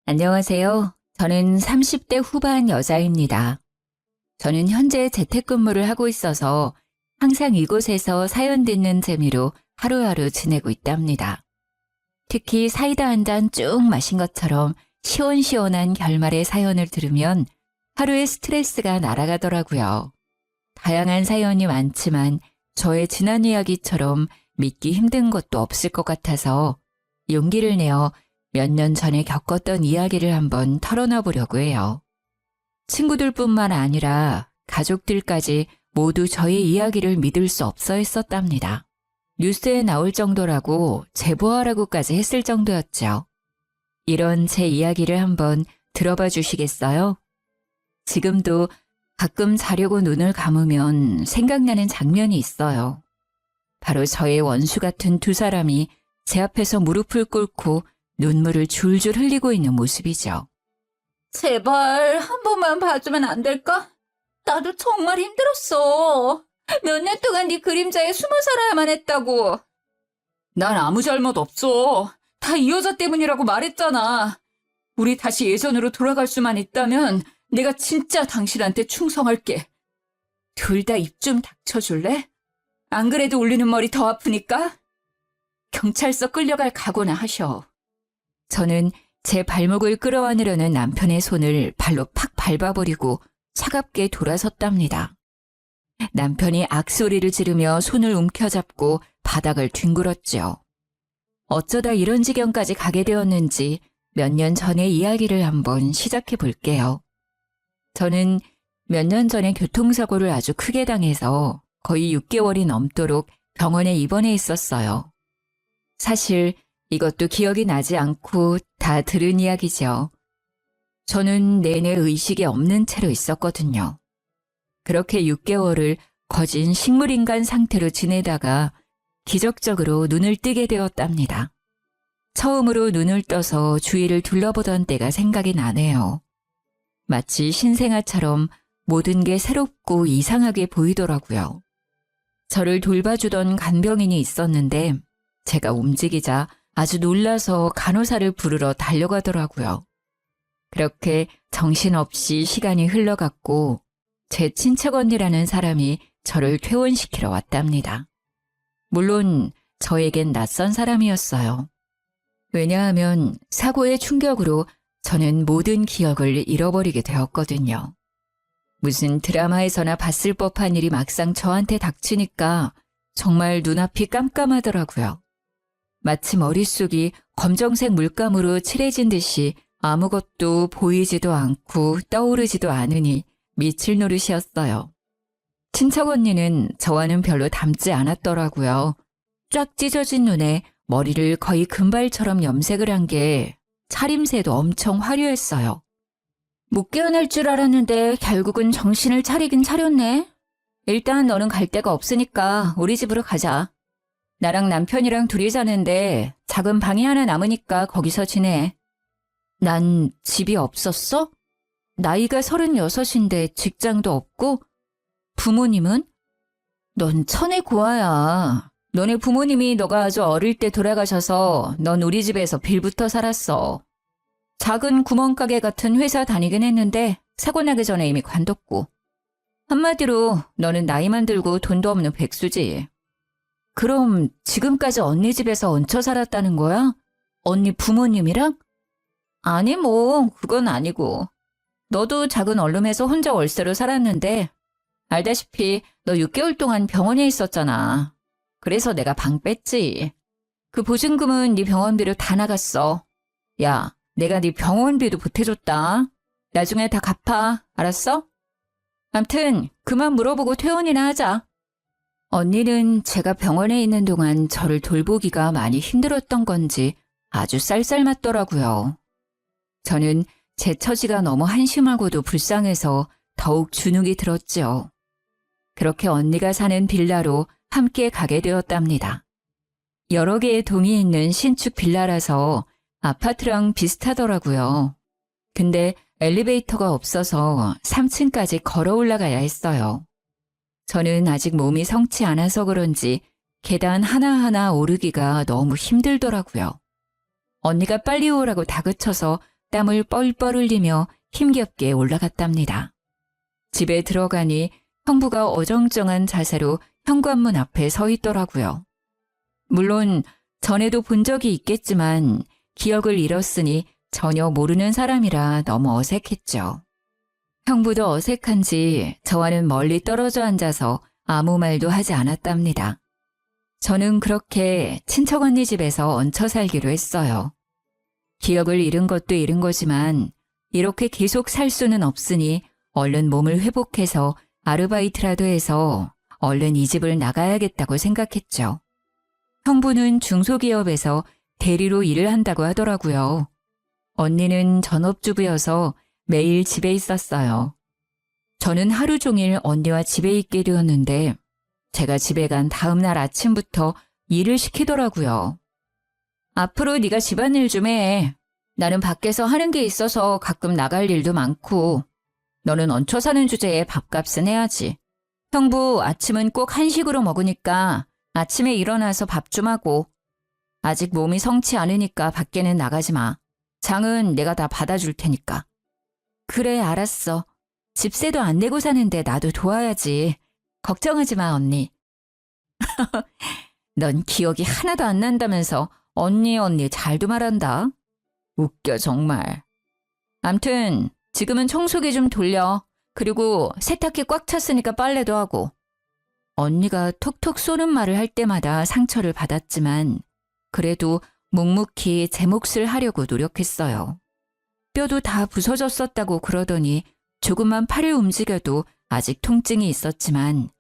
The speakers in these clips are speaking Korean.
안녕하세요. 저는 30대 후반 여자입니다. 저는 현재 재택근무를 하고 있어서 항상 이곳에서 사연 듣는 재미로 하루하루 지내고 있답니다. 특히 사이다 한 잔 쭉 마신 것처럼 시원시원한 결말의 사연을 들으면 하루의 스트레스가 날아가더라고요. 다양한 사연이 많지만 저의 지난 이야기처럼 믿기 힘든 것도 없을 것 같아서 용기를 내어 몇 년 전에 겪었던 이야기를 한번 털어놔 보려고 해요. 친구들뿐만 아니라 가족들까지 모두 저의 이야기를 믿을 수 없어 했었답니다. 뉴스에 나올 정도라고 제보하라고까지 했을 정도였죠. 이런 제 이야기를 한번 들어봐 주시겠어요? 지금도 가끔 자려고 눈을 감으면 생각나는 장면이 있어요. 바로 저의 원수 같은 두 사람이 제 앞에서 무릎을 꿇고 눈물을 줄줄 흘리고 있는 모습이죠. 제발 한 번만 봐주면 안 될까? 나도 정말 힘들었어. 몇 년 동안 네 그림자에 숨어 살아야만 했다고. 난 아무 잘못 없어. 다 이 여자 때문이라고 말했잖아. 우리 다시 예전으로 돌아갈 수만 있다면 내가 진짜 당신한테 충성할게. 둘 다 입 좀 닥쳐줄래? 안 그래도 울리는 머리 더 아프니까? 경찰서 끌려갈 각오나 하셔. 저는 제 발목을 끌어안으려는 남편의 손을 발로 팍 밟아버리고 차갑게 돌아섰답니다. 남편이 악소리를 지르며 손을 움켜잡고 바닥을 뒹굴었죠. 어쩌다 이런 지경까지 가게 되었는지 몇 년 전의 이야기를 한번 시작해 볼게요. 저는 몇 년 전에 교통사고를 아주 크게 당해서 거의 6개월이 넘도록 병원에 입원해 있었어요. 사실 이것도 기억이 나지 않고 다 들은 이야기죠. 저는 내내 의식이 없는 채로 있었거든요. 그렇게 6개월을 거진 식물인간 상태로 지내다가 기적적으로 눈을 뜨게 되었답니다. 처음으로 눈을 떠서 주위를 둘러보던 때가 생각이 나네요. 마치 신생아처럼 모든 게 새롭고 이상하게 보이더라고요. 저를 돌봐주던 간병인이 있었는데 제가 움직이자 아주 놀라서 간호사를 부르러 달려가더라고요. 그렇게 정신없이 시간이 흘러갔고 제 친척 언니라는 사람이 저를 퇴원시키러 왔답니다. 물론 저에겐 낯선 사람이었어요. 왜냐하면 사고의 충격으로 저는 모든 기억을 잃어버리게 되었거든요. 무슨 드라마에서나 봤을 법한 일이 막상 저한테 닥치니까 정말 눈앞이 깜깜하더라고요. 마치 머릿속이 검정색 물감으로 칠해진 듯이 아무것도 보이지도 않고 떠오르지도 않으니 미칠 노릇이었어요. 친척 언니는 저와는 별로 닮지 않았더라고요. 쫙 찢어진 눈에 머리를 거의 금발처럼 염색을 한 게 차림새도 엄청 화려했어요. 못 깨어날 줄 알았는데 결국은 정신을 차리긴 차렸네. 일단 너는 갈 데가 없으니까 우리 집으로 가자. 나랑 남편이랑 둘이 사는데 작은 방이 하나 남으니까 거기서 지내. 난 집이 없었어? 나이가 36인데 직장도 없고? 부모님은? 넌 천의 고아야. 너네 부모님이 너가 아주 어릴 때 돌아가셔서 넌 우리 집에서 빌부터 살았어. 작은 구멍가게 같은 회사 다니긴 했는데 사고 나기 전에 이미 관뒀고. 한마디로 너는 나이만 들고 돈도 없는 백수지. 그럼 지금까지 언니 집에서 얹혀 살았다는 거야? 언니 부모님이랑? 아니 뭐 그건 아니고. 너도 작은 원룸에서 혼자 월세로 살았는데 알다시피 너 6개월 동안 병원에 있었잖아. 그래서 내가 방 뺐지. 그 보증금은 네 병원비로 다 나갔어. 야, 내가 네 병원비도 보태줬다. 나중에 다 갚아. 알았어? 암튼 그만 물어보고 퇴원이나 하자. 언니는 제가 병원에 있는 동안 저를 돌보기가 많이 힘들었던 건지 아주 쌀쌀맞더라고요. 저는 제 처지가 너무 한심하고도 불쌍해서 더욱 주눅이 들었죠. 그렇게 언니가 사는 빌라로 함께 가게 되었답니다. 여러 개의 동이 있는 신축 빌라라서 아파트랑 비슷하더라고요. 근데 엘리베이터가 없어서 3층까지 걸어 올라가야 했어요. 저는 아직 몸이 성치 않아서 그런지 계단 하나하나 오르기가 너무 힘들더라고요. 언니가 빨리 오라고 다그쳐서 땀을 뻘뻘 흘리며 힘겹게 올라갔답니다. 집에 들어가니 형부가 어정쩡한 자세로 현관문 앞에 서 있더라고요. 물론 전에도 본 적이 있겠지만 기억을 잃었으니 전혀 모르는 사람이라 너무 어색했죠. 형부도 어색한지 저와는 멀리 떨어져 앉아서 아무 말도 하지 않았답니다. 저는 그렇게 친척 언니 집에서 얹혀 살기로 했어요. 기억을 잃은 것도 잃은 거지만 이렇게 계속 살 수는 없으니 얼른 몸을 회복해서 아르바이트라도 해서 얼른 이 집을 나가야겠다고 생각했죠. 형부는 중소기업에서 대리로 일을 한다고 하더라고요. 언니는 전업주부여서 매일 집에 있었어요. 저는 하루 종일 언니와 집에 있게 되었는데 제가 집에 간 다음 날 아침부터 일을 시키더라고요. 앞으로 네가 집안일 좀 해. 나는 밖에서 하는 게 있어서 가끔 나갈 일도 많고 너는 얹혀 사는 주제에 밥값은 해야지. 형부 아침은 꼭 한식으로 먹으니까 아침에 일어나서 밥 좀 하고 아직 몸이 성치 않으니까 밖에는 나가지 마. 장은 내가 다 받아줄 테니까. 그래 알았어. 집세도 안 내고 사는데 나도 도와야지. 걱정하지 마 언니. 넌 기억이 하나도 안 난다면서 언니 잘도 말한다. 웃겨 정말. 암튼 지금은 청소기 좀 돌려. 그리고 세탁기 꽉 찼으니까 빨래도 하고. 언니가 톡톡 쏘는 말을 할 때마다 상처를 받았지만 그래도 묵묵히 제 몫을 하려고 노력했어요. 뼈도 다 부서졌었다고 그러더니 조금만 팔을 움직여도 아직 통증이 있었지만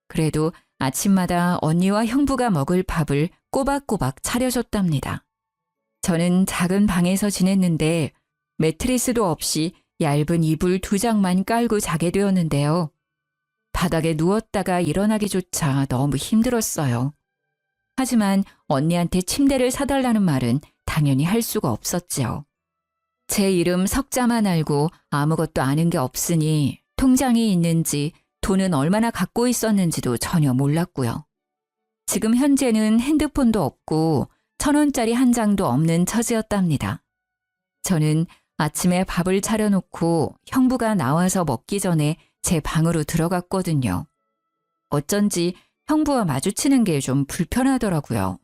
그래도 아침마다 언니와 형부가 먹을 밥을 꼬박꼬박 차려줬답니다. 저는 작은 방에서 지냈는데 매트리스도 없이 얇은 이불 2장만 깔고 자게 되었는데요. 바닥에 누웠다가 일어나기조차 너무 힘들었어요. 하지만 언니한테 침대를 사달라는 말은 당연히 할 수가 없었지요. 제 이름 석자만 알고 아무것도 아는 게 없으니 통장이 있는지 돈은 얼마나 갖고 있었는지도 전혀 몰랐고요. 지금 현재는 핸드폰도 없고 1,000원짜리 한 장도 없는 처지였답니다. 저는 아침에 밥을 차려놓고 형부가 나와서 먹기 전에 제 방으로 들어갔거든요. 어쩐지 형부와 마주치는 게 좀 불편하더라고요.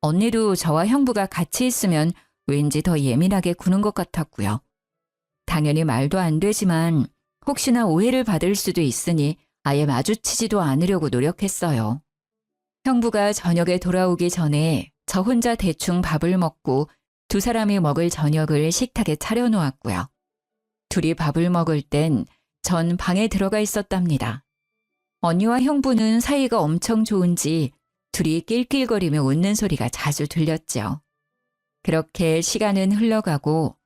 언니도 저와 형부가 같이 있으면 왠지 더 예민하게 구는 것 같았고요. 당연히 말도 안 되지만 혹시나 오해를 받을 수도 있으니 아예 마주치지도 않으려고 노력했어요. 형부가 저녁에 돌아오기 전에 저 혼자 대충 밥을 먹고 두 사람이 먹을 저녁을 식탁에 차려놓았고요. 둘이 밥을 먹을 땐 전 방에 들어가 있었답니다. 언니와 형부는 사이가 엄청 좋은지 둘이 낄낄거리며 웃는 소리가 자주 들렸죠. 그렇게 시간은 흘러가고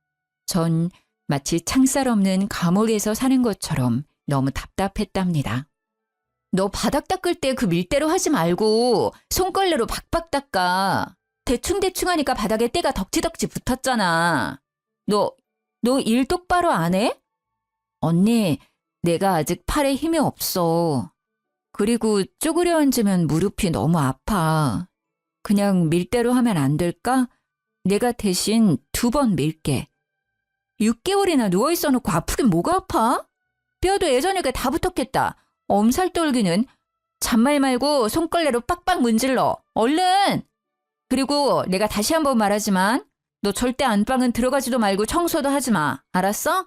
전 마치 창살 없는 감옥에서 사는 것처럼 너무 답답했답니다. 너 바닥 닦을 때 그 밀대로 하지 말고 손걸레로 박박 닦아. 대충대충 하니까 바닥에 때가 덕지덕지 붙었잖아. 너 일 똑바로 안 해? 언니, 내가 아직 팔에 힘이 없어. 그리고 쪼그려 앉으면 무릎이 너무 아파. 그냥 밀대로 하면 안 될까? 내가 대신 2번 밀게. 6개월이나 누워있어 놓고 아프긴 뭐가 아파? 뼈도 예전에 다 붙었겠다. 엄살 떨기는. 잔말 말고 손걸레로 빡빡 문질러. 얼른! 그리고 내가 다시 한번 말하지만 너 절대 안방은 들어가지도 말고 청소도 하지 마. 알았어?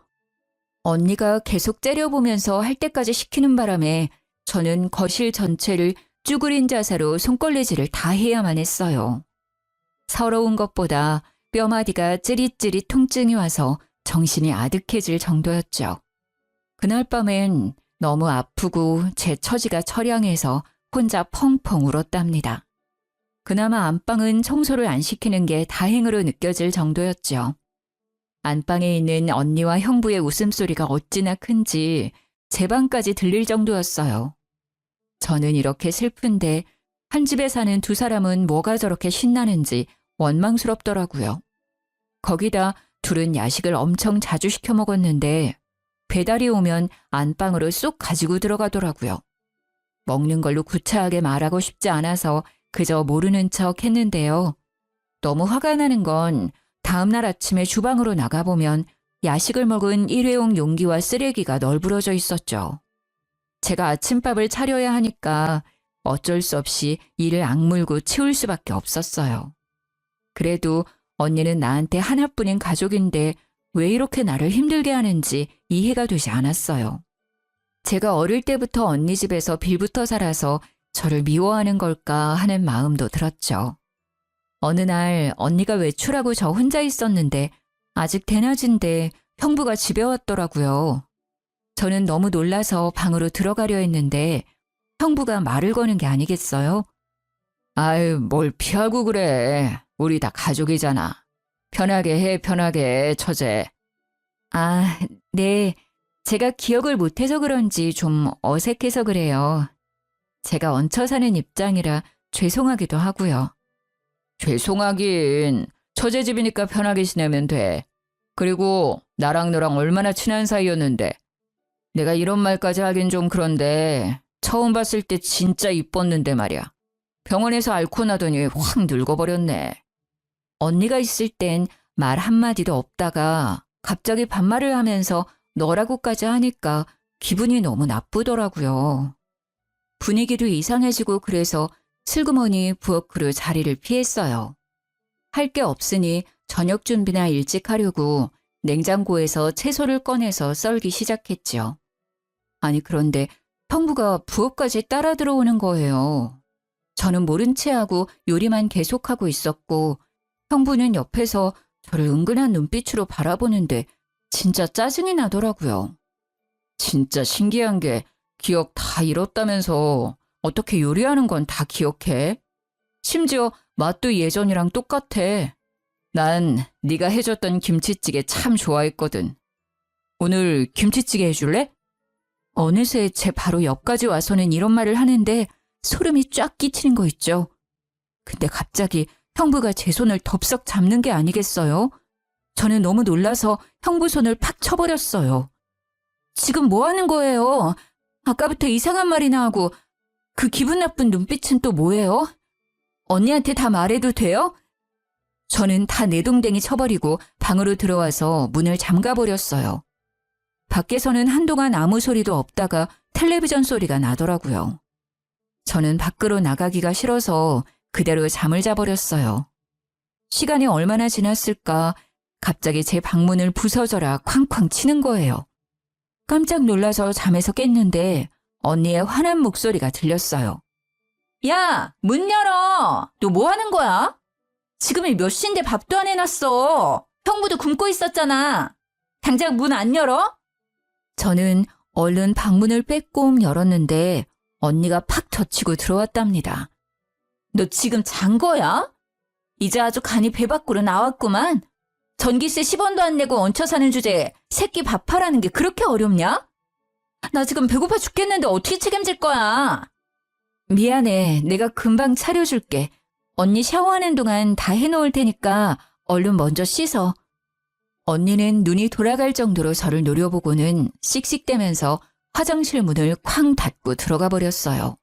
언니가 계속 째려보면서 할 때까지 시키는 바람에 저는 거실 전체를 쭈그린 자세로 손걸레질을 다 해야만 했어요. 서러운 것보다 뼈마디가 찌릿찌릿 통증이 와서 정신이 아득해질 정도였죠. 그날 밤엔 너무 아프고 제 처지가 처량해서 혼자 펑펑 울었답니다. 그나마 안방은 청소를 안 시키는 게 다행으로 느껴질 정도였죠. 안방에 있는 언니와 형부의 웃음소리가 어찌나 큰지 제 방까지 들릴 정도였어요. 저는 이렇게 슬픈데 한 집에 사는 두 사람은 뭐가 저렇게 신나는지 원망스럽더라고요. 거기다 둘은 야식을 엄청 자주 시켜 먹었는데 배달이 오면 안방으로 쏙 가지고 들어가더라고요. 먹는 걸로 구차하게 말하고 싶지 않아서 그저 모르는 척 했는데요. 너무 화가 나는 건 다음날 아침에 주방으로 나가보면 야식을 먹은 일회용 용기와 쓰레기가 널브러져 있었죠. 제가 아침밥을 차려야 하니까 어쩔 수 없이 이를 악물고 치울 수밖에 없었어요. 그래도 언니는 나한테 하나뿐인 가족인데 왜 이렇게 나를 힘들게 하는지 이해가 되지 않았어요. 제가 어릴 때부터 언니 집에서 빌붙어 살아서 저를 미워하는 걸까 하는 마음도 들었죠. 어느 날 언니가 외출하고 저 혼자 있었는데 아직 대낮인데 형부가 집에 왔더라고요. 저는 너무 놀라서 방으로 들어가려 했는데 형부가 말을 거는 게 아니겠어요? 아유, 뭘 피하고 그래. 우리 다 가족이잖아. 편하게 해, 편하게, 처제. 아, 네. 제가 기억을 못해서 그런지 좀 어색해서 그래요. 제가 얹혀 사는 입장이라 죄송하기도 하고요. 죄송하긴. 처제 집이니까 편하게 지내면 돼. 그리고 나랑 너랑 얼마나 친한 사이였는데. 내가 이런 말까지 하긴 좀 그런데 처음 봤을 때 진짜 이뻤는데 말이야. 병원에서 앓고 나더니 확 늙어버렸네. 언니가 있을 땐 말 한마디도 없다가 갑자기 반말을 하면서 너라고까지 하니까 기분이 너무 나쁘더라고요. 분위기도 이상해지고 그래서 슬그머니 부엌으로 자리를 피했어요. 할 게 없으니 저녁 준비나 일찍 하려고 냉장고에서 채소를 꺼내서 썰기 시작했죠. 아니 그런데 형부가 부엌까지 따라 들어오는 거예요. 저는 모른 채 하고 요리만 계속하고 있었고 형부는 옆에서 저를 은근한 눈빛으로 바라보는데 진짜 짜증이 나더라고요. 진짜 신기한 게 기억 다 잃었다면서 어떻게 요리하는 건 다 기억해? 심지어 맛도 예전이랑 똑같아. 난 네가 해줬던 김치찌개 참 좋아했거든. 오늘 김치찌개 해줄래? 어느새 제 바로 옆까지 와서는 이런 말을 하는데 소름이 쫙 끼치는 거 있죠. 근데 갑자기 형부가 제 손을 덥석 잡는 게 아니겠어요? 저는 너무 놀라서 형부 손을 팍 쳐버렸어요. 지금 뭐 하는 거예요? 아까부터 이상한 말이나 하고 그 기분 나쁜 눈빛은 또 뭐예요? 언니한테 다 말해도 돼요? 저는 다 내동댕이 쳐버리고 방으로 들어와서 문을 잠가버렸어요. 밖에서는 한동안 아무 소리도 없다가 텔레비전 소리가 나더라고요. 저는 밖으로 나가기가 싫어서 그대로 잠을 자버렸어요. 시간이 얼마나 지났을까 갑자기 제 방문을 부서져라 쾅쾅 치는 거예요. 깜짝 놀라서 잠에서 깼는데 언니의 화난 목소리가 들렸어요. 야, 문 열어. 너 뭐 하는 거야? 지금이 몇 시인데 밥도 안 해놨어. 형부도 굶고 있었잖아. 당장 문 안 열어? 저는 얼른 방문을 빼꼼 열었는데 언니가 팍 젖히고 들어왔답니다. 너 지금 잔 거야? 이제 아주 간이 배 밖으로 나왔구만. 전기세 10원도 안 내고 얹혀 사는 주제에 새끼 밥하라는 게 그렇게 어렵냐? 나 지금 배고파 죽겠는데 어떻게 책임질 거야? 미안해. 내가 금방 차려줄게. 언니 샤워하는 동안 다 해놓을 테니까 얼른 먼저 씻어. 언니는 눈이 돌아갈 정도로 저를 노려보고는 씩씩대면서 화장실 문을 쾅 닫고 들어가 버렸어요.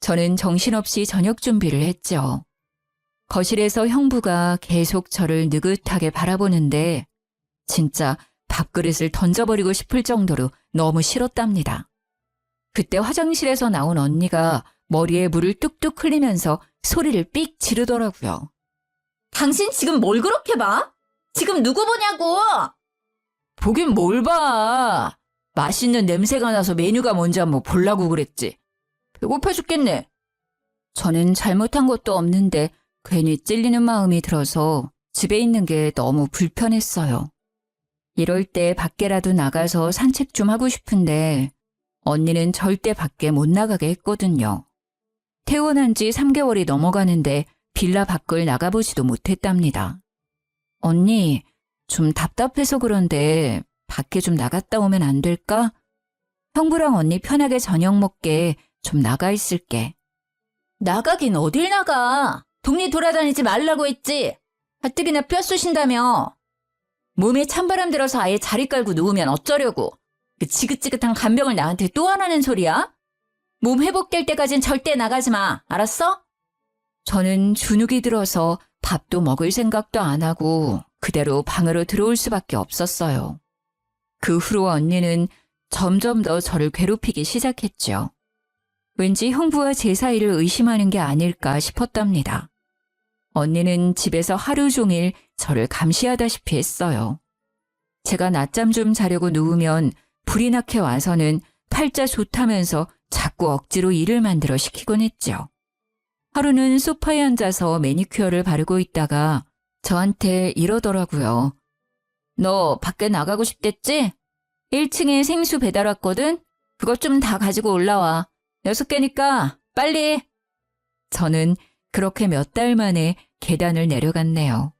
저는 정신없이 저녁 준비를 했죠. 거실에서 형부가 계속 저를 느긋하게 바라보는데 진짜 밥그릇을 던져버리고 싶을 정도로 너무 싫었답니다. 그때 화장실에서 나온 언니가 머리에 물을 뚝뚝 흘리면서 소리를 삑 지르더라고요. 당신 지금 뭘 그렇게 봐? 지금 누구 보냐고! 보긴 뭘 봐. 맛있는 냄새가 나서 메뉴가 뭔지 한번 보려고 그랬지. 배고파 죽겠네. 저는 잘못한 것도 없는데 괜히 찔리는 마음이 들어서 집에 있는 게 너무 불편했어요. 이럴 때 밖에라도 나가서 산책 좀 하고 싶은데 언니는 절대 밖에 못 나가게 했거든요. 퇴원한 지 3개월이 넘어가는데 빌라 밖을 나가보지도 못했답니다. 언니, 좀 답답해서 그런데 밖에 좀 나갔다 오면 안 될까? 형부랑 언니 편하게 저녁 먹게 좀 나가 있을게. 나가긴 어딜 나가. 동네 돌아다니지 말라고 했지. 가뜩이나 뼈 쑤신다며. 몸에 찬바람 들어서 아예 자리 깔고 누우면 어쩌려고. 그 지긋지긋한 간병을 나한테 또 하라는 소리야? 몸 회복될 때까진 절대 나가지 마. 알았어? 저는 주눅이 들어서 밥도 먹을 생각도 안 하고 그대로 방으로 들어올 수밖에 없었어요. 그 후로 언니는 점점 더 저를 괴롭히기 시작했죠. 왠지 형부와 제 사이를 의심하는 게 아닐까 싶었답니다. 언니는 집에서 하루 종일 저를 감시하다시피 했어요. 제가 낮잠 좀 자려고 누우면 불이 나게 와서는 팔자 좋다면서 자꾸 억지로 일을 만들어 시키곤 했죠. 하루는 소파에 앉아서 매니큐어를 바르고 있다가 저한테 이러더라고요. 너 밖에 나가고 싶댔지? 1층에 생수 배달 왔거든? 그것 좀 다 가지고 올라와. 6개니까 빨리. 저는 그렇게 몇 달 만에 계단을 내려갔네요.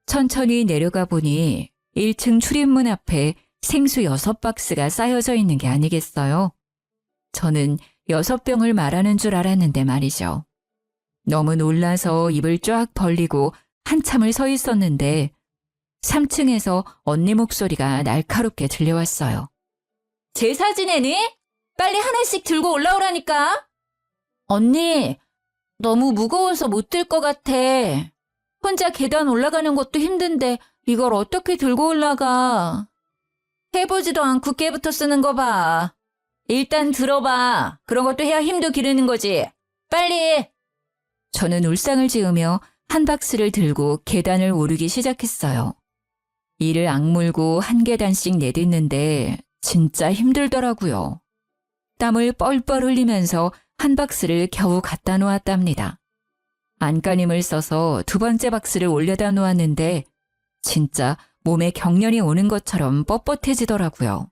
천천히 내려가 보니 1층 출입문 앞에 생수 6박스가 쌓여져 있는 게 아니겠어요? 저는 6병을 말하는 줄 알았는데 말이죠. 너무 놀라서 입을 쫙 벌리고 한참을 서 있었는데 3층에서 언니 목소리가 날카롭게 들려왔어요. 제사 지내니? 빨리 하나씩 들고 올라오라니까. 언니, 너무 무거워서 못 들 것 같아. 혼자 계단 올라가는 것도 힘든데 이걸 어떻게 들고 올라가. 해보지도 않고 깨부터 쓰는 거 봐. 일단 들어봐. 그런 것도 해야 힘도 기르는 거지. 빨리. 저는 울상을 지으며 한 박스를 들고 계단을 오르기 시작했어요. 이를 악물고 한 계단씩 내딛는데 진짜 힘들더라고요. 땀을 뻘뻘 흘리면서 한 박스를 겨우 갖다 놓았답니다. 안간힘을 써서 두 번째 박스를 올려다 놓았는데 진짜 몸에 경련이 오는 것처럼 뻣뻣해지더라고요.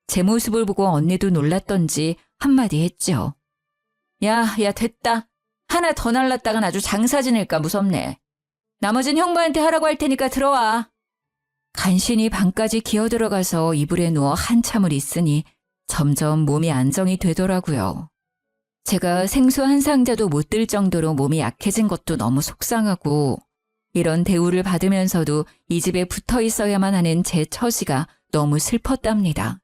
제 모습을 보고 언니도 놀랐던지 한마디 했죠. 야, 됐다. 하나 더 날랐다간 아주 장사 지낼까 무섭네. 나머진 형부한테 하라고 할 테니까 들어와. 간신히 방까지 기어들어가서 이불에 누워 한참을 있으니 점점 몸이 안정이 되더라고요. 제가 생수 한 상자도 못 들 정도로 몸이 약해진 것도 너무 속상하고 이런 대우를 받으면서도 이 집에 붙어 있어야만 하는 제 처지가 너무 슬펐답니다.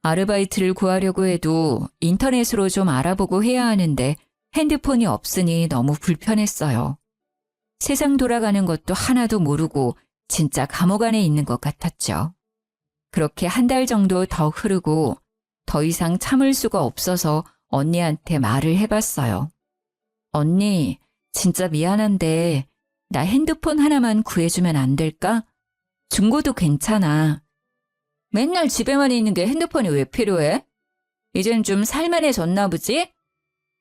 아르바이트를 구하려고 해도 인터넷으로 좀 알아보고 해야 하는데 핸드폰이 없으니 너무 불편했어요. 세상 돌아가는 것도 하나도 모르고 진짜 감옥 안에 있는 것 같았죠. 그렇게 한 달 정도 더 흐르고 더 이상 참을 수가 없어서 언니한테 말을 해봤어요. 언니, 진짜 미안한데 나 핸드폰 하나만 구해주면 안 될까? 중고도 괜찮아. 맨날 집에만 있는 게 핸드폰이 왜 필요해? 이젠 좀 살만해졌나 보지?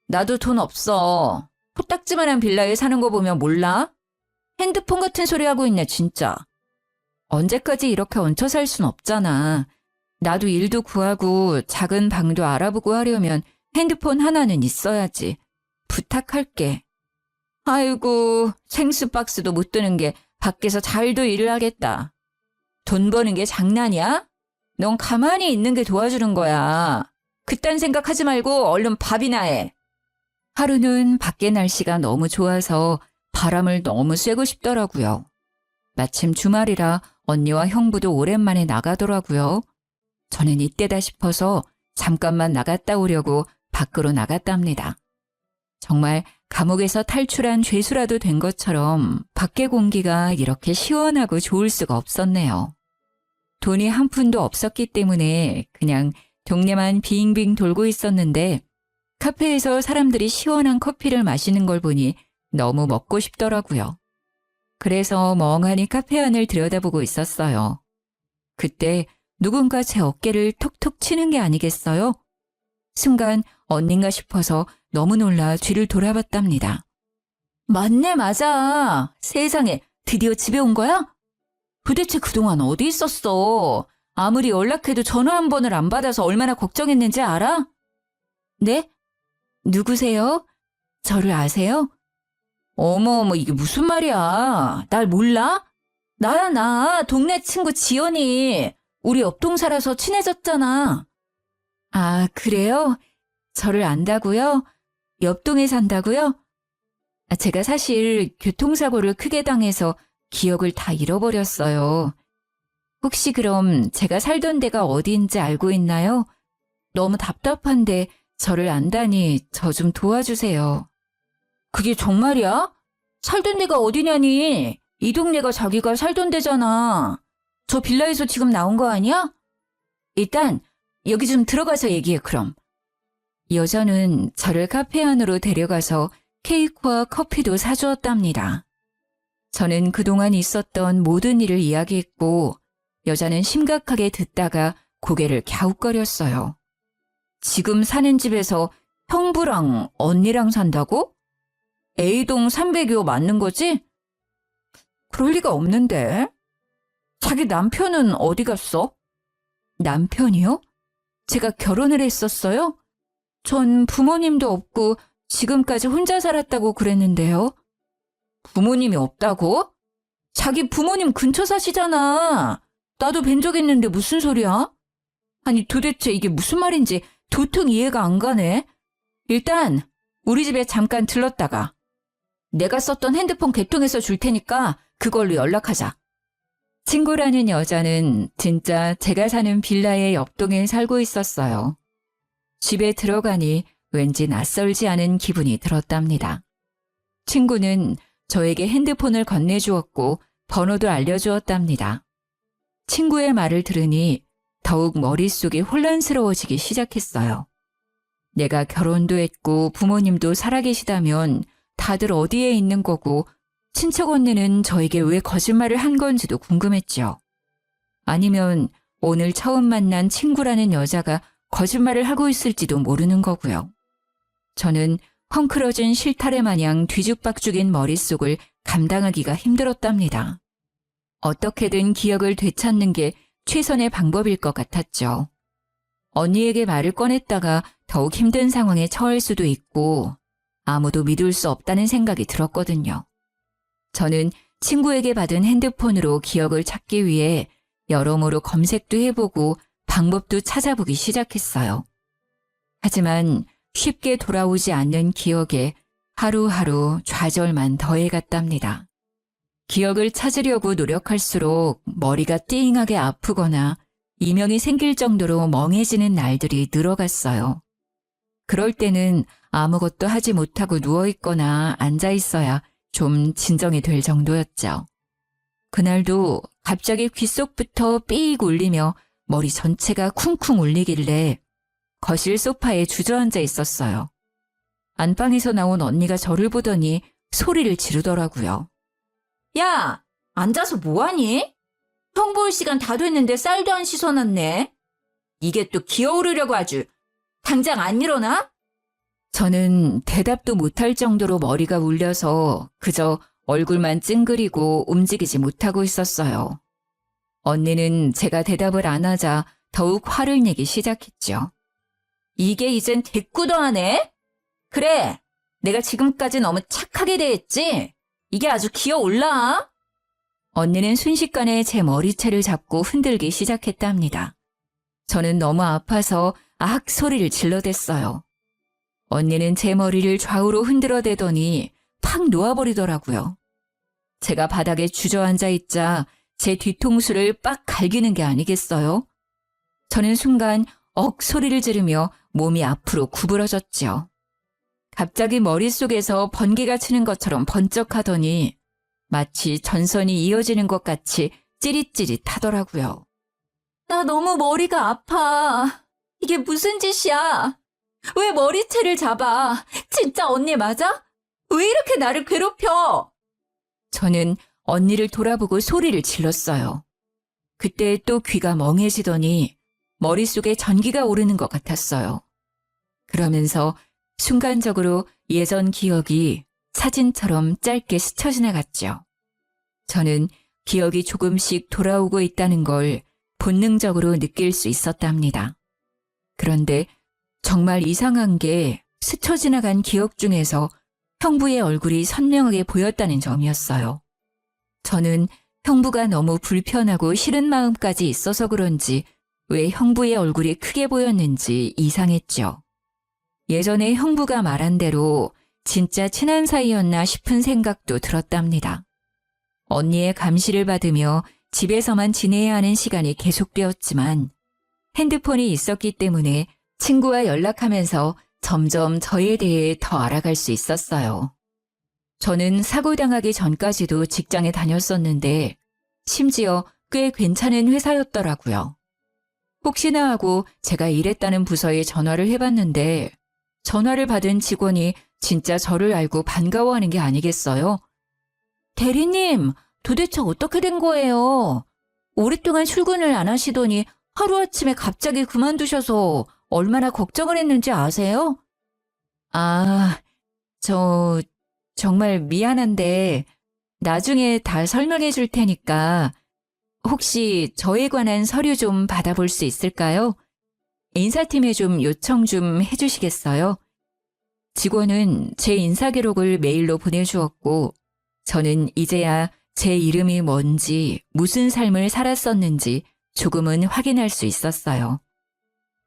나도 돈 없어. 코딱지만한 빌라에 사는 거 보면 몰라? 핸드폰 같은 소리 하고 있네 진짜. 언제까지 이렇게 얹혀 살 순 없잖아. 나도 일도 구하고 작은 방도 알아보고 하려면 핸드폰 하나는 있어야지. 부탁할게. 아이고, 생수 박스도 못 드는 게 밖에서 잘도 일을 하겠다. 돈 버는 게 장난이야? 넌 가만히 있는 게 도와주는 거야. 그딴 생각하지 말고 얼른 밥이나 해. 하루는 밖에 날씨가 너무 좋아서 바람을 너무 쐬고 싶더라고요. 마침 주말이라 언니와 형부도 오랜만에 나가더라고요. 저는 이때다 싶어서 잠깐만 나갔다 오려고 밖으로 나갔답니다. 정말 감옥에서 탈출한 죄수라도 된 것처럼 밖의 공기가 이렇게 시원하고 좋을 수가 없었네요. 돈이 한 푼도 없었기 때문에 그냥 동네만 빙빙 돌고 있었는데 카페에서 사람들이 시원한 커피를 마시는 걸 보니 너무 먹고 싶더라고요. 그래서 멍하니 카페 안을 들여다보고 있었어요. 그때 누군가 제 어깨를 톡톡 치는 게 아니겠어요? 순간 언닌가 싶어서 너무 놀라 뒤를 돌아봤답니다. 맞네, 맞아. 세상에, 드디어 집에 온 거야? 도대체 그동안 어디 있었어? 아무리 연락해도 전화 한 번을 안 받아서 얼마나 걱정했는지 알아? 네? 누구세요? 저를 아세요? 어머, 이게 무슨 말이야. 날 몰라? 나야, 나. 동네 친구 지연이. 우리 옆동 살아서 친해졌잖아. 아, 그래요? 저를 안다고요? 옆동에 산다고요? 제가 사실 교통사고를 크게 당해서 기억을 다 잃어버렸어요. 혹시 그럼 제가 살던 데가 어디인지 알고 있나요? 너무 답답한데 저를 안다니 저 좀 도와주세요. 그게 정말이야? 살던 데가 어디냐니? 이 동네가 자기가 살던 데잖아. 저 빌라에서 지금 나온 거 아니야? 일단 여기 좀 들어가서 얘기해 그럼. 여자는 저를 카페 안으로 데려가서 케이크와 커피도 사주었답니다. 저는 그동안 있었던 모든 일을 이야기했고 여자는 심각하게 듣다가 고개를 갸웃거렸어요. 지금 사는 집에서 형부랑 언니랑 산다고? A동 300요 맞는 거지? 그럴 리가 없는데. 자기 남편은 어디 갔어? 남편이요? 제가 결혼을 했었어요? 전 부모님도 없고 지금까지 혼자 살았다고 그랬는데요. 부모님이 없다고? 자기 부모님 근처 사시잖아. 나도 뵌 적 있는데 무슨 소리야? 아니 도대체 이게 무슨 말인지 도통 이해가 안 가네. 일단 우리 집에 잠깐 들렀다가 내가 썼던 핸드폰 개통해서 줄 테니까 그걸로 연락하자. 친구라는 여자는 진짜 제가 사는 빌라의 옆동에 살고 있었어요. 집에 들어가니 왠지 낯설지 않은 기분이 들었답니다. 친구는 저에게 핸드폰을 건네주었고 번호도 알려주었답니다. 친구의 말을 들으니 더욱 머릿속이 혼란스러워지기 시작했어요. 내가 결혼도 했고 부모님도 살아계시다면 다들 어디에 있는 거고 친척 언니는 저에게 왜 거짓말을 한 건지도 궁금했죠. 아니면 오늘 처음 만난 친구라는 여자가 거짓말을 하고 있을지도 모르는 거고요. 저는 헝클어진 실타래 마냥 뒤죽박죽인 머릿속을 감당하기가 힘들었답니다. 어떻게든 기억을 되찾는 게 최선의 방법일 것 같았죠. 언니에게 말을 꺼냈다가 더욱 힘든 상황에 처할 수도 있고 아무도 믿을 수 없다는 생각이 들었거든요. 저는 친구에게 받은 핸드폰으로 기억을 찾기 위해 여러모로 검색도 해보고 방법도 찾아보기 시작했어요. 하지만 쉽게 돌아오지 않는 기억에 하루하루 좌절만 더해갔답니다. 기억을 찾으려고 노력할수록 머리가 띵하게 아프거나 이명이 생길 정도로 멍해지는 날들이 늘어갔어요. 그럴 때는 아무것도 하지 못하고 누워있거나 앉아있어야 좀 진정이 될 정도였죠. 그날도 갑자기 귓속부터 삐익 울리며 머리 전체가 쿵쿵 울리길래 거실 소파에 주저앉아 있었어요. 안방에서 나온 언니가 저를 보더니 소리를 지르더라고요. 야, 앉아서 뭐하니? 형 볼 시간 다 됐는데 쌀도 안 씻어놨네. 이게 또 기어오르려고 아주. 당장 안 일어나? 저는 대답도 못할 정도로 머리가 울려서 그저 얼굴만 찡그리고 움직이지 못하고 있었어요. 언니는 제가 대답을 안 하자 더욱 화를 내기 시작했죠. 이게 이젠 대꾸도 하네? 그래, 내가 지금까지 너무 착하게 대했지? 이게 아주 기어올라. 언니는 순식간에 제 머리채를 잡고 흔들기 시작했답니다. 저는 너무 아파서 악 소리를 질러댔어요. 언니는 제 머리를 좌우로 흔들어대더니 팍 놓아버리더라고요. 제가 바닥에 주저앉아 있자 제 뒤통수를 빡 갈기는 게 아니겠어요? 저는 순간 억 소리를 지르며 몸이 앞으로 구부러졌죠. 갑자기 머릿속에서 번개가 치는 것처럼 번쩍하더니 마치 전선이 이어지는 것 같이 찌릿찌릿하더라고요. 나 너무 머리가 아파. 이게 무슨 짓이야? 왜 머리채를 잡아? 진짜 언니 맞아? 왜 이렇게 나를 괴롭혀? 저는 언니를 돌아보고 소리를 질렀어요. 그때 또 귀가 멍해지더니 머릿속에 전기가 오르는 것 같았어요. 그러면서 순간적으로 예전 기억이 사진처럼 짧게 스쳐 지나갔죠. 저는 기억이 조금씩 돌아오고 있다는 걸 본능적으로 느낄 수 있었답니다. 그런데 정말 이상한 게 스쳐 지나간 기억 중에서 형부의 얼굴이 선명하게 보였다는 점이었어요. 저는 형부가 너무 불편하고 싫은 마음까지 있어서 그런지 왜 형부의 얼굴이 크게 보였는지 이상했죠. 예전에 형부가 말한 대로 진짜 친한 사이였나 싶은 생각도 들었답니다. 언니의 감시를 받으며 집에서만 지내야 하는 시간이 계속되었지만 핸드폰이 있었기 때문에 친구와 연락하면서 점점 저에 대해 더 알아갈 수 있었어요. 저는 사고 당하기 전까지도 직장에 다녔었는데 심지어 꽤 괜찮은 회사였더라고요. 혹시나 하고 제가 일했다는 부서에 전화를 해봤는데 전화를 받은 직원이 진짜 저를 알고 반가워하는 게 아니겠어요? 대리님, 도대체 어떻게 된 거예요? 오랫동안 출근을 안 하시더니 하루아침에 갑자기 그만두셔서 얼마나 걱정을 했는지 아세요? 아, 저 정말 미안한데 나중에 다 설명해 줄 테니까 혹시 저에 관한 서류 좀 받아볼 수 있을까요? 인사팀에 좀 요청 좀 해주시겠어요? 직원은 제 인사 기록을 메일로 보내주었고 저는 이제야 제 이름이 뭔지 무슨 삶을 살았었는지 조금은 확인할 수 있었어요.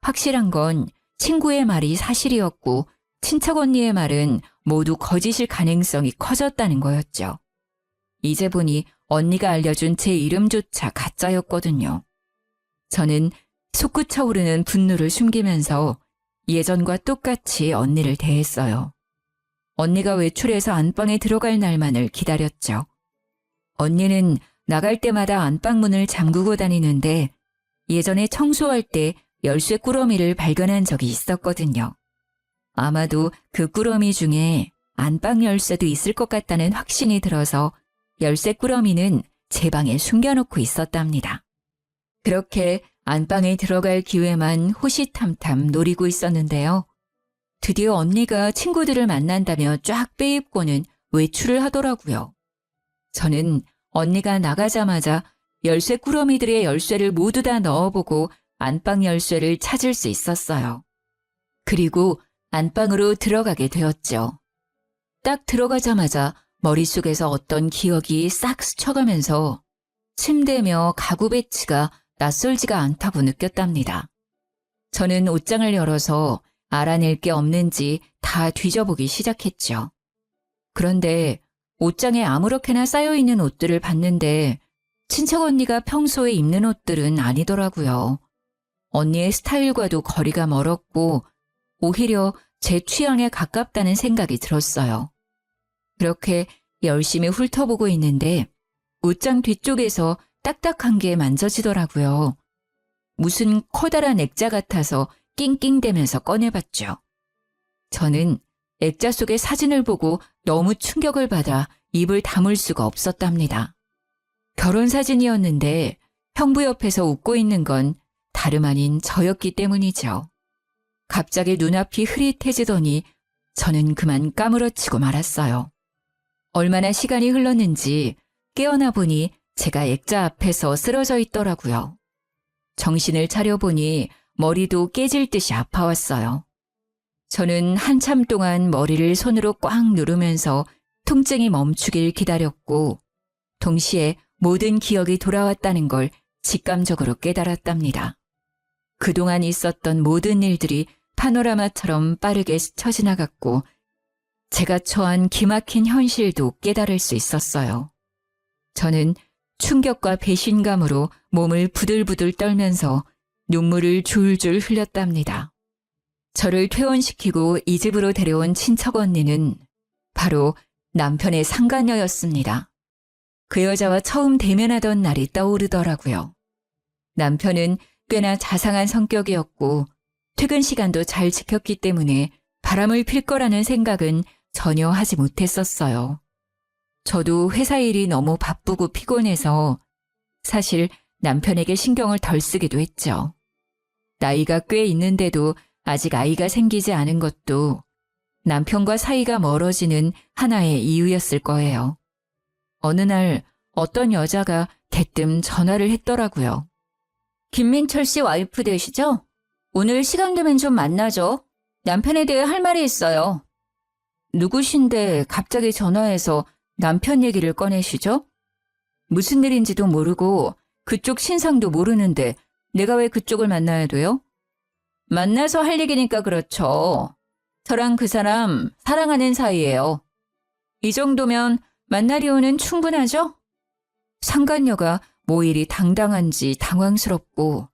확실한 건 친구의 말이 사실이었고 친척 언니의 말은 모두 거짓일 가능성이 커졌다는 거였죠. 이제 보니 언니가 알려준 제 이름조차 가짜였거든요. 저는 솟구쳐오르는 분노를 숨기면서 예전과 똑같이 언니를 대했어요. 언니가 외출해서 안방에 들어갈 날만을 기다렸죠. 언니는 나갈 때마다 안방문을 잠그고 다니는데 예전에 청소할 때 열쇠 꾸러미를 발견한 적이 있었거든요. 아마도 그 꾸러미 중에 안방 열쇠도 있을 것 같다는 확신이 들어서 열쇠 꾸러미는 제 방에 숨겨놓고 있었답니다. 그렇게 안방에 들어갈 기회만 호시탐탐 노리고 있었는데요. 드디어 언니가 친구들을 만난다며 쫙 빼입고는 외출을 하더라고요. 저는 언니가 나가자마자 열쇠 꾸러미들의 열쇠를 모두 다 넣어보고 안방 열쇠를 찾을 수 있었어요. 그리고 안방으로 들어가게 되었죠. 딱 들어가자마자 머릿속에서 어떤 기억이 싹 스쳐가면서 침대며 가구 배치가 낯설지가 않다고 느꼈답니다. 저는 옷장을 열어서 알아낼 게 없는지 다 뒤져보기 시작했죠. 그런데 옷장에 아무렇게나 쌓여있는 옷들을 봤는데 친척 언니가 평소에 입는 옷들은 아니더라고요. 언니의 스타일과도 거리가 멀었고 오히려 제 취향에 가깝다는 생각이 들었어요. 그렇게 열심히 훑어보고 있는데 옷장 뒤쪽에서 딱딱한 게 만져지더라고요. 무슨 커다란 액자 같아서 낑낑대면서 꺼내봤죠. 저는 액자 속의 사진을 보고 너무 충격을 받아 입을 다물 수가 없었답니다. 결혼사진이었는데 형부 옆에서 웃고 있는 건 다름 아닌 저였기 때문이죠. 갑자기 눈앞이 흐릿해지더니 저는 그만 까무러치고 말았어요. 얼마나 시간이 흘렀는지 깨어나 보니 제가 액자 앞에서 쓰러져 있더라고요. 정신을 차려보니 머리도 깨질 듯이 아파왔어요. 저는 한참 동안 머리를 손으로 꽉 누르면서 통증이 멈추길 기다렸고 동시에 모든 기억이 돌아왔다는 걸 직감적으로 깨달았답니다. 그동안 있었던 모든 일들이 파노라마처럼 빠르게 스쳐 지나갔고 제가 처한 기막힌 현실도 깨달을 수 있었어요. 저는 충격과 배신감으로 몸을 부들부들 떨면서 눈물을 줄줄 흘렸답니다. 저를 퇴원시키고 이 집으로 데려온 친척 언니는 바로 남편의 상간녀였습니다. 그 여자와 처음 대면하던 날이 떠오르더라고요. 남편은 꽤나 자상한 성격이었고 퇴근 시간도 잘 지켰기 때문에 바람을 필 거라는 생각은 전혀 하지 못했었어요. 저도 회사 일이 너무 바쁘고 피곤해서 사실 남편에게 신경을 덜 쓰기도 했죠. 나이가 꽤 있는데도 아직 아이가 생기지 않은 것도 남편과 사이가 멀어지는 하나의 이유였을 거예요. 어느 날 어떤 여자가 대뜸 전화를 했더라고요. 김민철 씨 와이프 되시죠? 오늘 시간 되면 좀 만나죠. 남편에 대해 할 말이 있어요. 누구신데 갑자기 전화해서 남편 얘기를 꺼내시죠? 무슨 일인지도 모르고 그쪽 신상도 모르는데 내가 왜 그쪽을 만나야 돼요? 만나서 할 얘기니까 그렇죠. 저랑 그 사람 사랑하는 사이예요. 이 정도면 만날 이유는 충분하죠? 상간녀가 뭐 일이 당당한지 당황스럽고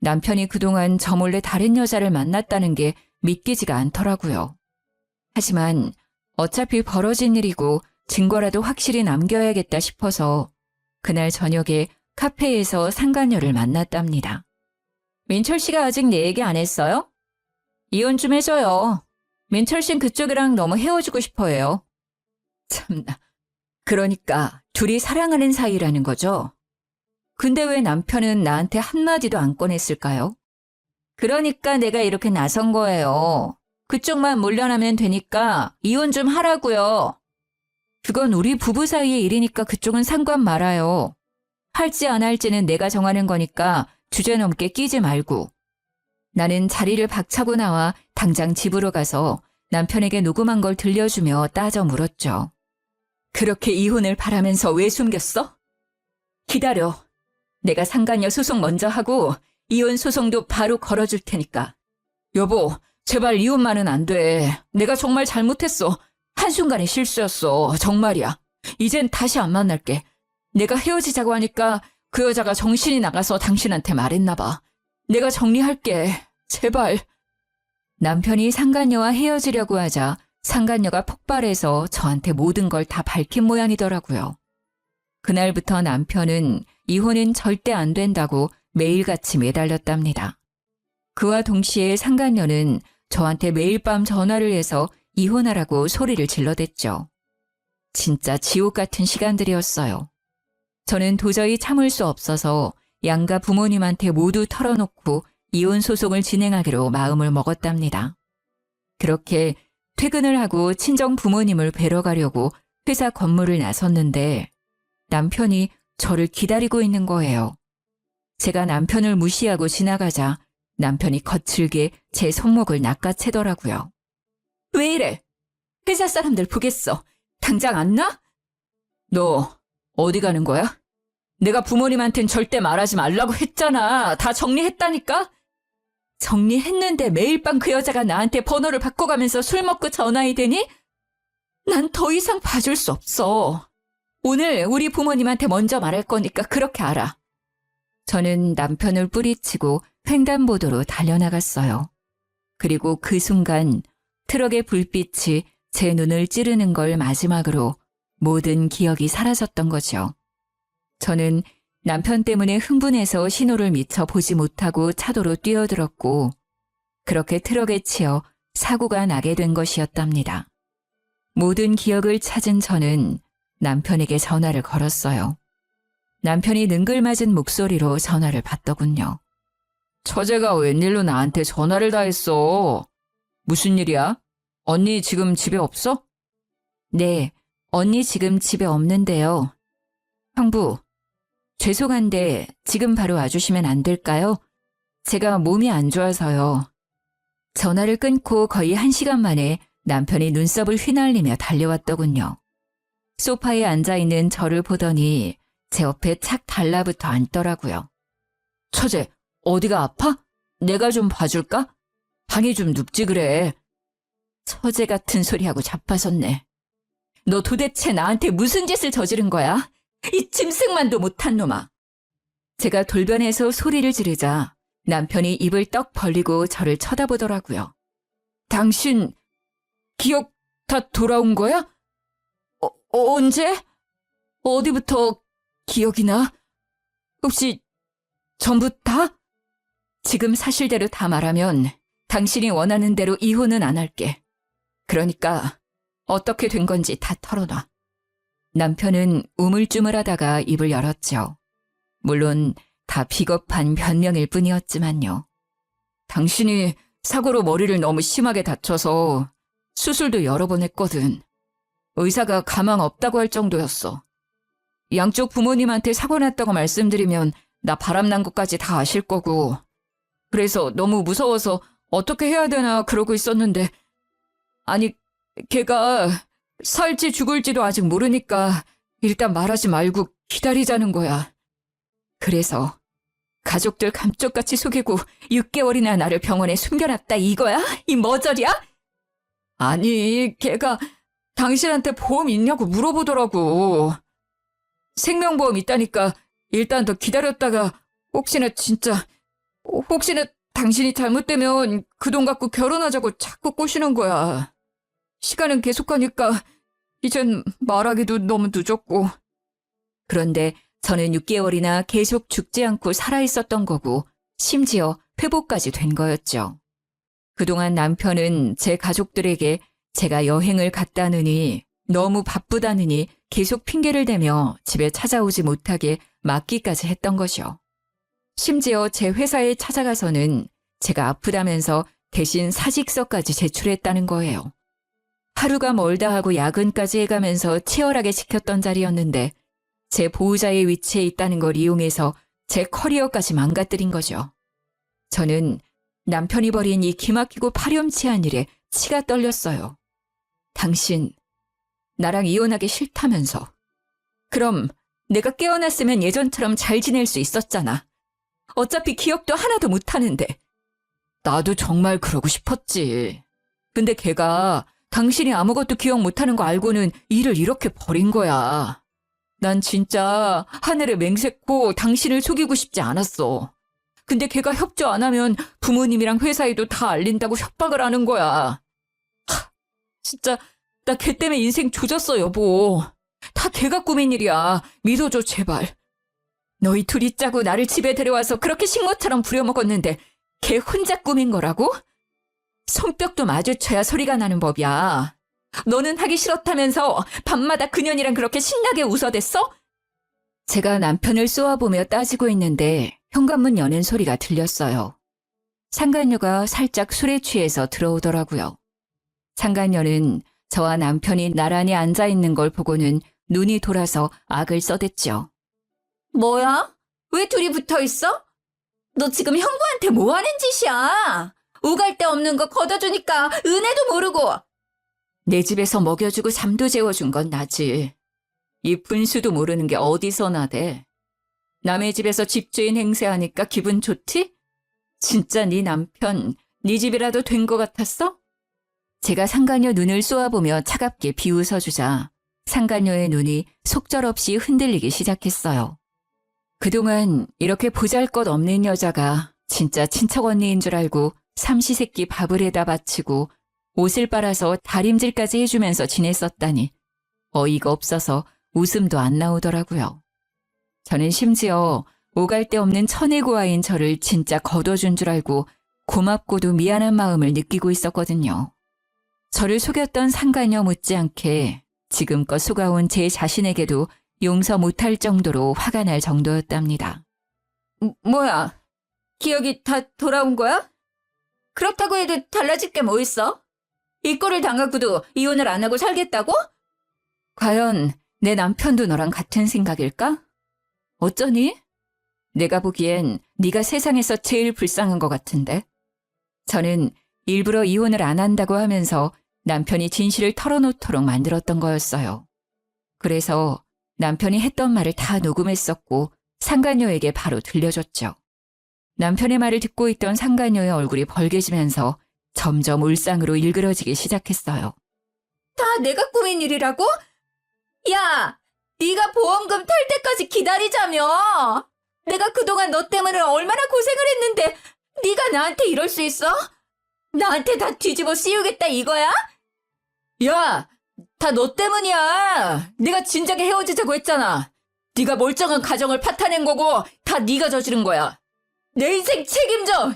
남편이 그동안 저 몰래 다른 여자를 만났다는 게 믿기지가 않더라고요. 하지만 어차피 벌어진 일이고 증거라도 확실히 남겨야겠다 싶어서 그날 저녁에 카페에서 상간녀를 만났답니다. 민철 씨가 아직 내 얘기 안 했어요? 이혼 좀 해줘요. 민철 씨는 그쪽이랑 너무 헤어지고 싶어 해요. 참나. 그러니까 둘이 사랑하는 사이라는 거죠? 근데 왜 남편은 나한테 한마디도 안 꺼냈을까요? 그러니까 내가 이렇게 나선 거예요. 그쪽만 물러나면 되니까 이혼 좀 하라고요. 그건 우리 부부 사이의 일이니까 그쪽은 상관 말아요. 할지 안 할지는 내가 정하는 거니까 주제넘게 끼지 말고. 나는 자리를 박차고 나와 당장 집으로 가서 남편에게 녹음한 걸 들려주며 따져 물었죠. 그렇게 이혼을 바라면서 왜 숨겼어? 기다려. 내가 상간녀 소송 먼저 하고 이혼 소송도 바로 걸어줄 테니까. 여보, 제발 이혼만은 안 돼. 내가 정말 잘못했어. 한순간의 실수였어. 정말이야. 이젠 다시 안 만날게. 내가 헤어지자고 하니까 그 여자가 정신이 나가서 당신한테 말했나 봐. 내가 정리할게. 제발. 남편이 상간녀와 헤어지려고 하자 상간녀가 폭발해서 저한테 모든 걸 다 밝힌 모양이더라고요. 그날부터 남편은 이혼은 절대 안 된다고 매일같이 매달렸답니다. 그와 동시에 상간녀는 저한테 매일 밤 전화를 해서 이혼하라고 소리를 질러댔죠. 진짜 지옥 같은 시간들이었어요. 저는 도저히 참을 수 없어서 양가 부모님한테 모두 털어놓고 이혼 소송을 진행하기로 마음을 먹었답니다. 그렇게 퇴근을 하고 친정 부모님을 뵈러 가려고 회사 건물을 나섰는데 남편이 저를 기다리고 있는 거예요. 제가 남편을 무시하고 지나가자 남편이 거칠게 제 손목을 낚아채더라고요. 왜 이래? 회사 사람들 보겠어. 당장 안 나? 너 어디 가는 거야? 내가 부모님한텐 절대 말하지 말라고 했잖아. 다 정리했다니까? 정리했는데 매일 밤 그 여자가 나한테 번호를 바꿔가면서 술 먹고 전화해대니? 난 더 이상 봐줄 수 없어. 오늘 우리 부모님한테 먼저 말할 거니까 그렇게 알아. 저는 남편을 뿌리치고 횡단보도로 달려나갔어요. 그리고 그 순간 트럭의 불빛이 제 눈을 찌르는 걸 마지막으로 모든 기억이 사라졌던 거죠. 저는 남편 때문에 흥분해서 신호를 미처 보지 못하고 차도로 뛰어들었고 그렇게 트럭에 치여 사고가 나게 된 것이었답니다. 모든 기억을 찾은 저는 남편에게 전화를 걸었어요. 남편이 능글맞은 목소리로 전화를 받더군요. 처제가 웬일로 나한테 전화를 다 했어? 무슨 일이야? 언니 지금 집에 없어? 네, 언니 지금 집에 없는데요. 형부, 죄송한데 지금 바로 와주시면 안 될까요? 제가 몸이 안 좋아서요. 전화를 끊고 거의 1시간 만에 남편이 눈썹을 휘날리며 달려왔더군요. 소파에 앉아있는 저를 보더니 제 옆에 착 달라붙어 앉더라고요. 처제, 어디가 아파? 내가 좀 봐줄까? 방이 좀 눕지 그래. 처제 같은 소리하고 자빠졌네. 너 도대체 나한테 무슨 짓을 저지른 거야? 이 짐승만도 못한 놈아. 제가 돌변해서 소리를 지르자 남편이 입을 떡 벌리고 저를 쳐다보더라고요. 당신 기억 다 돌아온 거야? 언제? 어디부터 기억이 나? 혹시 전부 다? 지금 사실대로 다 말하면 당신이 원하는 대로 이혼은 안 할게. 그러니까 어떻게 된 건지 다 털어놔. 남편은 우물쭈물하다가 입을 열었죠. 물론 다 비겁한 변명일 뿐이었지만요. 당신이 사고로 머리를 너무 심하게 다쳐서 수술도 여러 번 했거든. 의사가 가망 없다고 할 정도였어. 양쪽 부모님한테 사고 났다고 말씀드리면 나 바람난 것까지 다 아실 거고. 그래서 너무 무서워서 어떻게 해야 되나 그러고 있었는데 아니 걔가 살지 죽을지도 아직 모르니까 일단 말하지 말고 기다리자는 거야. 그래서 가족들 감쪽같이 속이고 6개월이나 나를 병원에 숨겨놨다 이거야? 이 머저리야? 아니 걔가 당신한테 보험 있냐고 물어보더라고. 생명보험 있다니까 일단 더 기다렸다가 혹시나 당신이 잘못되면 그 돈 갖고 결혼하자고 자꾸 꼬시는 거야. 시간은 계속 가니까 이젠 말하기도 너무 늦었고. 그런데 저는 6개월이나 계속 죽지 않고 살아있었던 거고 심지어 회복까지 된 거였죠. 그동안 남편은 제 가족들에게 제가 여행을 갔다느니 너무 바쁘다느니 계속 핑계를 대며 집에 찾아오지 못하게 막기까지 했던 것이요. 심지어 제 회사에 찾아가서는 제가 아프다면서 대신 사직서까지 제출했다는 거예요. 하루가 멀다 하고 야근까지 해가면서 치열하게 지켰던 자리였는데 제 보호자의 위치에 있다는 걸 이용해서 제 커리어까지 망가뜨린 거죠. 저는 남편이 벌인 이 기막히고 파렴치한 일에 치가 떨렸어요. 당신, 나랑 이혼하기 싫다면서. 그럼 내가 깨어났으면 예전처럼 잘 지낼 수 있었잖아. 어차피 기억도 하나도 못하는데. 나도 정말 그러고 싶었지. 근데 걔가 당신이 아무것도 기억 못하는 거 알고는 일을 이렇게 버린 거야. 난 진짜 하늘에 맹세코 당신을 속이고 싶지 않았어. 근데 걔가 협조 안 하면 부모님이랑 회사에도 다 알린다고 협박을 하는 거야. 진짜 나 걔 때문에 인생 조졌어, 여보. 다 걔가 꾸민 일이야. 믿어줘, 제발. 너희 둘이 짜고 나를 집에 데려와서 그렇게 식모처럼 부려먹었는데 걔 혼자 꾸민 거라고? 손뼉도 마주쳐야 소리가 나는 법이야. 너는 하기 싫었다면서 밤마다 그년이랑 그렇게 신나게 웃어댔어? 제가 남편을 쏘아보며 따지고 있는데 현관문 여는 소리가 들렸어요. 상간녀가 살짝 술에 취해서 들어오더라고요. 상간녀는 저와 남편이 나란히 앉아있는 걸 보고는 눈이 돌아서 악을 써댔죠. 뭐야? 왜 둘이 붙어 있어? 너 지금 형부한테 뭐 하는 짓이야? 오갈 데 없는 거 걷어주니까 은혜도 모르고. 내 집에서 먹여주고 잠도 재워준 건 나지. 이 분수도 모르는 게 어디서 나대. 남의 집에서 집주인 행세하니까 기분 좋지? 진짜 네 남편, 네 집이라도 된 것 같았어? 제가 상간녀 눈을 쏘아보며 차갑게 비웃어주자 상간녀의 눈이 속절없이 흔들리기 시작했어요. 그동안 이렇게 보잘것없는 여자가 진짜 친척 언니인 줄 알고 삼시세끼 밥을 해다 바치고 옷을 빨아서 다림질까지 해주면서 지냈었다니 어이가 없어서 웃음도 안 나오더라고요. 저는 심지어 오갈 데 없는 천혜고아인 저를 진짜 거둬준 줄 알고 고맙고도 미안한 마음을 느끼고 있었거든요. 저를 속였던 상간녀 못지않게 지금껏 속아온 제 자신에게도 용서 못할 정도로 화가 날 정도였답니다. 뭐야? 기억이 다 돌아온 거야? 그렇다고 해도 달라질 게 뭐 있어? 이 꼴을 당하고도 이혼을 안 하고 살겠다고? 과연 내 남편도 너랑 같은 생각일까? 어쩌니? 내가 보기엔 네가 세상에서 제일 불쌍한 것 같은데. 저는 일부러 이혼을 안 한다고 하면서 남편이 진실을 털어놓도록 만들었던 거였어요. 그래서 남편이 했던 말을 다 녹음했었고 상간녀에게 바로 들려줬죠. 남편의 말을 듣고 있던 상간녀의 얼굴이 벌개지면서 점점 울상으로 일그러지기 시작했어요. 다 내가 꾸민 일이라고? 야, 네가 보험금 탈 때까지 기다리자며. 내가 그동안 너 때문에 얼마나 고생을 했는데 네가 나한테 이럴 수 있어? 나한테 다 뒤집어 씌우겠다 이거야? 야, 다 너 때문이야. 내가 진작에 헤어지자고 했잖아. 네가 멀쩡한 가정을 파탄낸 거고 다 네가 저지른 거야. 내 인생 책임져.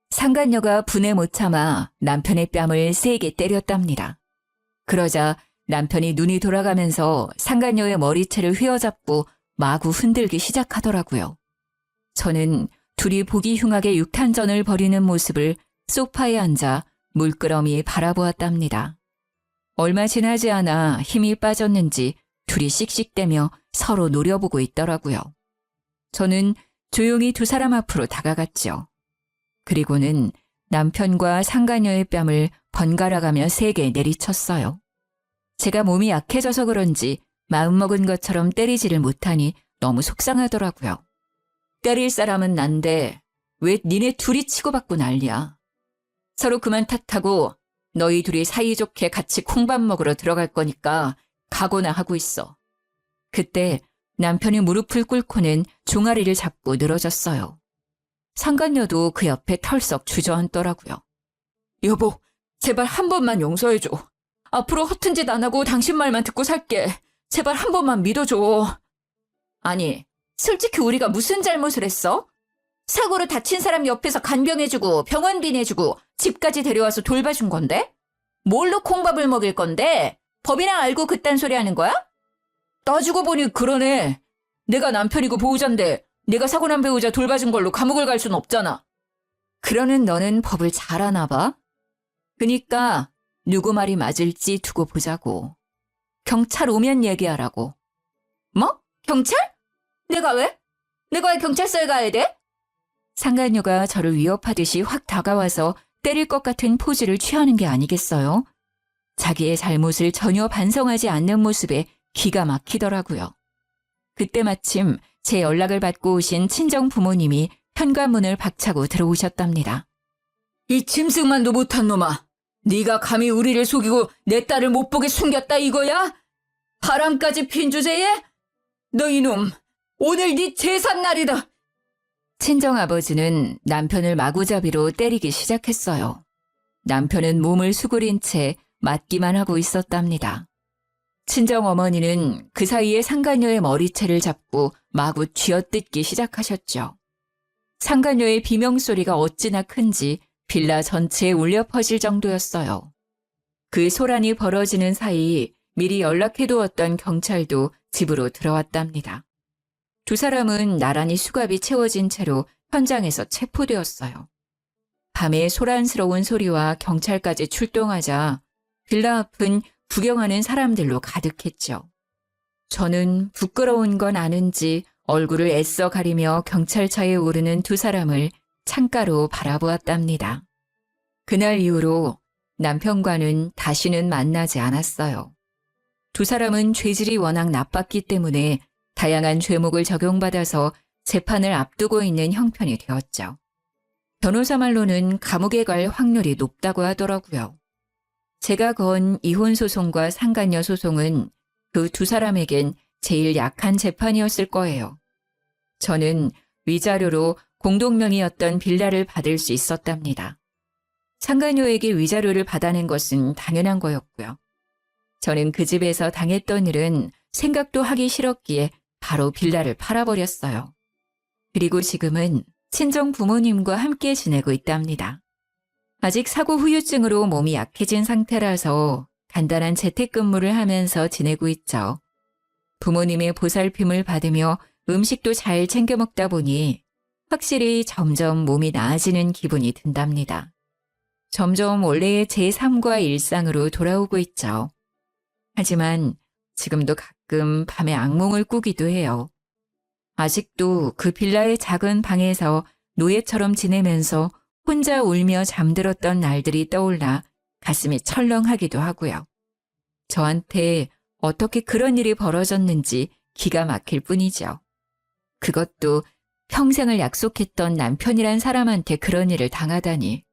상간녀가 분에 못 참아 남편의 뺨을 세게 때렸답니다. 그러자 남편이 눈이 돌아가면서 상간녀의 머리채를 휘어잡고 마구 흔들기 시작하더라고요. 저는 둘이 보기 흉하게 육탄전을 벌이는 모습을 소파에 앉아 물끄러미 바라보았답니다. 얼마 지나지 않아 힘이 빠졌는지 둘이 씩씩대며 서로 노려보고 있더라고요. 저는 조용히 두 사람 앞으로 다가갔죠. 그리고는 남편과 상간녀의 뺨을 번갈아가며 세게 내리쳤어요. 제가 몸이 약해져서 그런지 마음먹은 것처럼 때리지를 못하니 너무 속상하더라고요. 때릴 사람은 난데 왜 니네 둘이 치고받고 난리야. 서로 그만 탓하고 너희 둘이 사이좋게 같이 콩밥 먹으러 들어갈 거니까 각오나 하고 있어. 그때 남편이 무릎을 꿇고는 종아리를 잡고 늘어졌어요. 상간녀도 그 옆에 털썩 주저앉더라고요. 여보, 제발 한 번만 용서해줘. 앞으로 허튼 짓 안 하고 당신 말만 듣고 살게. 제발 한 번만 믿어줘. 아니, 솔직히 우리가 무슨 잘못을 했어? 사고로 다친 사람 옆에서 간병해주고 병원비 내주고 집까지 데려와서 돌봐준 건데? 뭘로 콩밥을 먹일 건데? 법이나 알고 그딴 소리 하는 거야? 따지고 보니 그러네. 내가 남편이고 보호자인데 내가 사고 난 배우자 돌봐준 걸로 감옥을 갈 순 없잖아. 그러는 너는 법을 잘 아나 봐? 그니까 누구 말이 맞을지 두고 보자고. 경찰 오면 얘기하라고. 뭐? 경찰? 내가 왜? 내가 왜 경찰서에 가야 돼? 상간녀가 저를 위협하듯이 확 다가와서 때릴 것 같은 포즈를 취하는 게 아니겠어요? 자기의 잘못을 전혀 반성하지 않는 모습에 기가 막히더라고요. 그때 마침 제 연락을 받고 오신 친정 부모님이 현관문을 박차고 들어오셨답니다. 이 짐승만도 못한 놈아. 네가 감히 우리를 속이고 내 딸을 못 보게 숨겼다 이거야? 바람까지 핀 주제에? 너 이놈, 오늘 네 제삿날이다. 친정아버지는 남편을 마구잡이로 때리기 시작했어요. 남편은 몸을 수그린 채 맞기만 하고 있었답니다. 친정어머니는 그 사이에 상간녀의 머리채를 잡고 마구 쥐어뜯기 시작하셨죠. 상간녀의 비명소리가 어찌나 큰지 빌라 전체에 울려 퍼질 정도였어요. 그 소란이 벌어지는 사이 미리 연락해두었던 경찰도 집으로 들어왔답니다. 두 사람은 나란히 수갑이 채워진 채로 현장에서 체포되었어요. 밤에 소란스러운 소리와 경찰까지 출동하자 빌라 앞은 구경하는 사람들로 가득했죠. 저는 부끄러운 건 아는지 얼굴을 애써 가리며 경찰차에 오르는 두 사람을 창가로 바라보았답니다. 그날 이후로 남편과는 다시는 만나지 않았어요. 두 사람은 죄질이 워낙 나빴기 때문에 다양한 죄목을 적용받아서 재판을 앞두고 있는 형편이 되었죠. 변호사 말로는 감옥에 갈 확률이 높다고 하더라고요. 제가 건 이혼 소송과 상간녀 소송은 그 두 사람에겐 제일 약한 재판이었을 거예요. 저는 위자료로 공동명의였던 빌라를 받을 수 있었답니다. 상간녀에게 위자료를 받아낸 것은 당연한 거였고요. 저는 그 집에서 당했던 일은 생각도 하기 싫었기에 바로 빌라를 팔아버렸어요. 그리고 지금은 친정 부모님과 함께 지내고 있답니다. 아직 사고 후유증으로 몸이 약해진 상태라서 간단한 재택근무를 하면서 지내고 있죠. 부모님의 보살핌을 받으며 음식도 잘 챙겨 먹다 보니 확실히 점점 몸이 나아지는 기분이 든답니다. 점점 원래의 제 삶과 일상으로 돌아오고 있죠. 하지만 지금도 가끔 밤에 악몽을 꾸기도 해요. 아직도 그 빌라의 작은 방에서 노예처럼 지내면서 혼자 울며 잠들었던 날들이 떠올라 가슴이 철렁하기도 하고요. 저한테 어떻게 그런 일이 벌어졌는지 기가 막힐 뿐이죠. 그것도 평생을 약속했던 남편이란 사람한테 그런 일을 당하다니.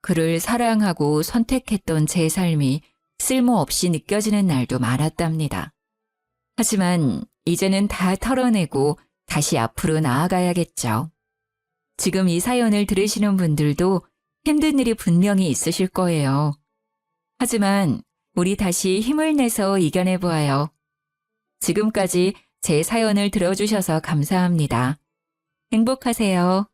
그를 사랑하고 선택했던 제 삶이 쓸모없이 느껴지는 날도 많았답니다. 하지만 이제는 다 털어내고 다시 앞으로 나아가야겠죠. 지금 이 사연을 들으시는 분들도 힘든 일이 분명히 있으실 거예요. 하지만 우리 다시 힘을 내서 이겨내보아요. 지금까지 제 사연을 들어주셔서 감사합니다. 행복하세요.